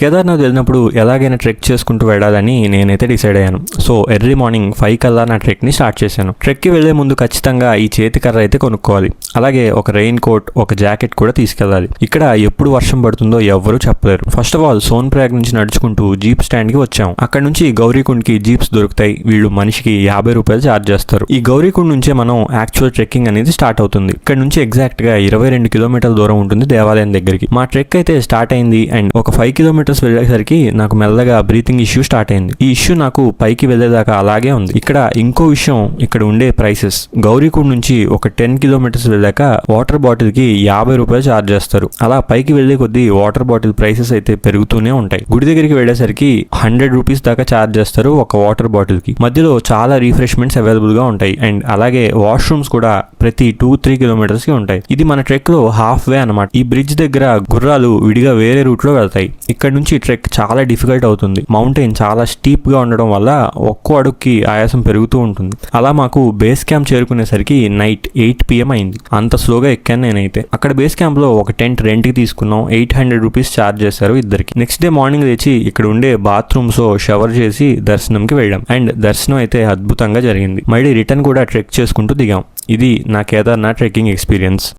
కేదార్నాథ్ వెళ్ళినప్పుడు ఎలాగైనా ట్రెక్ చేసుకుంటూ వెళ్ళాలని నేనైతే డిసైడ్ అయ్యాను. సో ఎర్లీ మార్నింగ్ 5 కల్లా నా ట్రెక్ని స్టార్ట్ చేశాను. ట్రెక్కి వెళ్లే ముందు ఖచ్చితంగా ఈ చేతి కర్ర అయితే కొనుక్కోవాలి. అలాగే ఒక రెయిన్ కోట్, ఒక జాకెట్ కూడా తీసుకెళ్ళాలి. ఇక్కడ ఎప్పుడు వర్షం పడుతుందో ఎవ్వరూ చెప్పలేరు. ఫస్ట్ ఆఫ్ ఆల్ సోన్ప్రయాగ్ నుంచి నడుచుకుంటూ జీప్ స్టాండ్కి వచ్చాం. అక్కడ నుంచి గౌరీకుండ్కి జీప్స్ దొరుకుతాయి. వీళ్ళు మనిషికి 50 రూపాయలు ఛార్జ్ చేస్తారు. ఈ గౌరీకుండ్ నుంచే మనం యాక్చువల్ ట్రెక్కింగ్ అనేది స్టార్ట్ అవుతుంది. ఇక్కడ నుంచి ఎగ్జాక్ట్ గా 22 కిలోమీటర్ల దూరం ఉంటుంది దేవాలయం దగ్గరికి. మా ట్రెక్ అయితే స్టార్ట్ అయింది అండ్ ఒక 5 కిలోమీటర్స్ వెళ్ళేసరికి నాకు మెల్లగా బ్రీతింగ్ ఇష్యూ స్టార్ట్ అయింది. ఈ ఇష్యూ నాకు పైకి వెళ్ళేదాకా అలాగే ఉంది. ఇక్కడ ఇంకో విషయం, ఇక్కడ ఉండే ప్రైసెస్. గౌరీకుండ్ నుంచి ఒక 10 కిలోమీటర్స్ వెళ్ళాక వాటర్ బాటిల్ కి 50 రూపాయలు ఛార్జ్ చేస్తారు. అలా పైకి వెళ్లే కొద్దీ వాటర్ బాటిల్ ప్రైసెస్ అయితే పెరుగుతూనే ఉంటాయి. గుడి దగ్గరికి వెళ్ళేసరికి 100 రూపీస్ దాకా ఛార్జ్ చేస్తారు ఒక వాటర్ బాటిల్ కి. మధ్యలో చాలా రిఫ్రెష్మెంట్స్ అవైలబుల్ గా ఉంటాయి అండ్ అలాగే వాష్రూమ్స్ కూడా ప్రతి 2-3 కిలోమీటర్స్ కి ఉంటాయి. ఇది మన ట్రెక్ లో హాఫ్ వే అన్నమాట. ఈ బ్రిడ్జ్ దగ్గర గుర్రాలు విడిగా వేరే రూట్ లో వెళ్తాయి. ఇక్కడ నుంచి ట్రెక్ చాలా డిఫికల్ట్ అవుతుంది. మౌంటైన్ చాలా స్టీప్ గా ఉండడం వల్ల ఒక్కో అడుగుకి ఆయాసం పెరుగుతూ ఉంటుంది. అలా మాకు బేస్ క్యాంప్ చేరుకునేసరికి నైట్ 8 PM అయింది. అంత స్లోగా ఎక్కాను నేనైతే. అక్కడ బేస్ క్యాంప్ లో ఒక టెంట్ రెంట్ కి తీసుకున్నాం. 800 రూపీస్ ఛార్జ్ చేశారు ఇద్దరికి. నెక్స్ట్ డే మార్నింగ్ లేచి ఇక్కడ ఉండే బాత్రూమ్స్ షవర్ చేసి దర్శనంకి వెళ్ళాం అండ్ దర్శనం అయితే అద్భుతంగా జరిగింది. మళ్ళీ రిటర్న్ కూడా ట్రెక్ చేసుకుంటూ దిగాం. ఇది నా కేదార్నాథ్ ట్రెక్కింగ్ ఎక్స్పీరియన్స్.